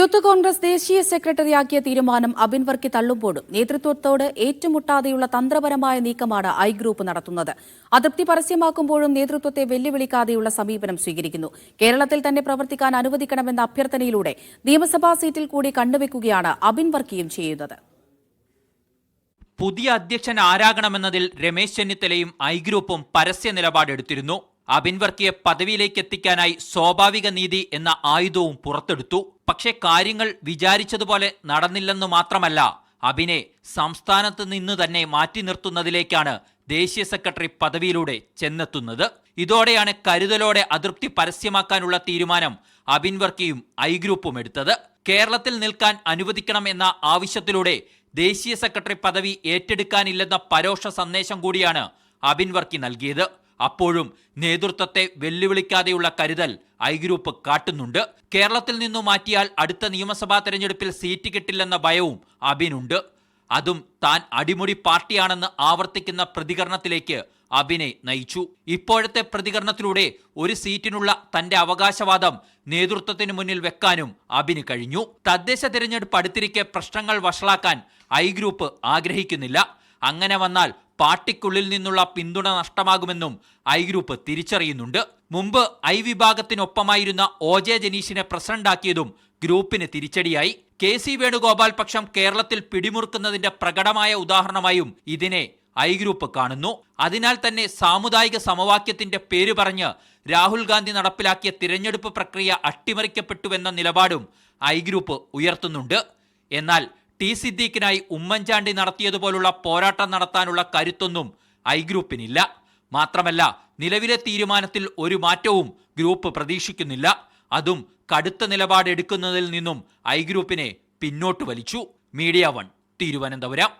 Youth Congress ദേശീയ സെക്രട്ടറിയാക്കിയ തീരുമാനം അബിൻ വർക്കി തള്ളുമ്പോഴും നേതൃത്വത്തോട് ഏറ്റുമുട്ടാതെയുള്ള തന്ത്രപരമായ നീക്കമാണ് ഐ ഗ്രൂപ്പ് നടത്തുന്നത്. അതൃപ്തി പരസ്യമാക്കുമ്പോഴും നേതൃത്വത്തെ വെല്ലുവിളിക്കാതെയുള്ള സമീപനം സ്വീകരിക്കുന്നു. കേരളത്തിൽ തന്നെ പ്രവർത്തിക്കാൻ അനുവദിക്കണമെന്ന അഭ്യർത്ഥനയിലൂടെ നിയമസഭാ സീറ്റിൽ കൂടി കണ്ണുവെക്കുകയാണ് അബിൻ വർക്കിയും ചെയ്യുന്നത്. പുതിയ അധ്യക്ഷൻ ആരാകണമെന്നതിൽ രമേശ് ചെന്നിത്തലയും ഐ ഗ്രൂപ്പും പരസ്യ നിലപാടെടുത്തിരുന്നു. അബിൻ വർക്കിയെ പദവിയിലേക്ക് എത്തിക്കാനായി സ്വാഭാവിക നീതി എന്ന ആയുധവും പുറത്തെടുത്തു. പക്ഷേ കാര്യങ്ങൾ വിചാരിച്ചതുപോലെ നടന്നില്ലെന്നു മാത്രമല്ല, അബിനെ സംസ്ഥാനത്ത് നിന്ന് തന്നെ മാറ്റി നിർത്തുന്നതിലേക്കാണ് ദേശീയ സെക്രട്ടറി പദവിയിലൂടെ ചെന്നെത്തുന്നത്. ഇതോടെയാണ് കരുതലോടെ അതൃപ്തി പരസ്യമാക്കാനുള്ള തീരുമാനം അബിൻ വർക്കിയും ഐ ഗ്രൂപ്പും എടുത്തത്. കേരളത്തിൽ നിൽക്കാൻ അനുവദിക്കണം എന്ന ആവശ്യത്തിലൂടെ ദേശീയ സെക്രട്ടറി പദവി ഏറ്റെടുക്കാനില്ലെന്ന പരോക്ഷ സന്ദേശം കൂടിയാണ് അബിൻ വർക്കി നൽകിയത്. അപ്പോഴും നേതൃത്വത്തെ വെല്ലുവിളിക്കാതെയുള്ള കരുതൽ ഐ ഗ്രൂപ്പ് കാട്ടുന്നുണ്ട്. കേരളത്തിൽ നിന്നു മാറ്റിയാൽ അടുത്ത നിയമസഭാ തെരഞ്ഞെടുപ്പിൽ സീറ്റ് കിട്ടില്ലെന്ന ഭയവും അബിനുണ്ട്. അതും താൻ അടിമുടി പാർട്ടിയാണെന്ന് ആവർത്തിക്കുന്ന പ്രതികരണത്തിലേക്ക് അബിനെ നയിച്ചു. ഇപ്പോഴത്തെ പ്രതികരണത്തിലൂടെ ഒരു സീറ്റിനുള്ള തന്റെ അവകാശവാദം നേതൃത്വത്തിന് മുന്നിൽ വെക്കാനും അബിന് കഴിഞ്ഞു. തദ്ദേശ തെരഞ്ഞെടുപ്പ് അടുത്തിരിക്കെ പ്രശ്നങ്ങൾ വഷളാക്കാൻ ഐ ഗ്രൂപ്പ് ആഗ്രഹിക്കുന്നില്ല. അങ്ങനെ വന്നാൽ പാർട്ടിക്കുള്ളിൽ നിന്നുള്ള പിന്തുണ നഷ്ടമാകുമെന്നും ഐ ഗ്രൂപ്പ് തിരിച്ചറിയുന്നുണ്ട്. മുമ്പ് ഐ വിഭാഗത്തിനൊപ്പമായിരുന്ന OJ ജനീഷിനെ പ്രസിഡന്റാക്കിയതും ഗ്രൂപ്പിന് തിരിച്ചടിയായി. KC വേണുഗോപാൽ പക്ഷം കേരളത്തിൽ പിടിമുറുക്കുന്നതിന്റെ പ്രകടമായ ഉദാഹരണമായും ഇതിനെ ഐ ഗ്രൂപ്പ് കാണുന്നു. അതിനാൽ തന്നെ സാമുദായിക സമവാക്യത്തിന്റെ പേര് പറഞ്ഞ് രാഹുൽ ഗാന്ധി നടപ്പിലാക്കിയ തിരഞ്ഞെടുപ്പ് പ്രക്രിയ അട്ടിമറിക്കപ്പെട്ടുവെന്ന നിലപാടും ഐ ഗ്രൂപ്പ് ഉയർത്തുന്നുണ്ട്. എന്നാൽ ടി സിദ്ദീഖിനായി ഉമ്മൻചാണ്ടി നടത്തിയതുപോലുള്ള പോരാട്ടം നടത്താനുള്ള കരുത്തൊന്നും ഐ ഗ്രൂപ്പിനില്ല. മാത്രമല്ല, നിലവിലെ തീരുമാനത്തിൽ ഒരു മാറ്റവും ഗ്രൂപ്പ് പ്രതീക്ഷിക്കുന്നില്ല. അതും കടുത്ത നിലപാടെടുക്കുന്നതിൽ നിന്നും ഐ ഗ്രൂപ്പിനെ പിന്നോട്ട് വലിച്ചു. മീഡിയ 1 തിരുവനന്തപുരം.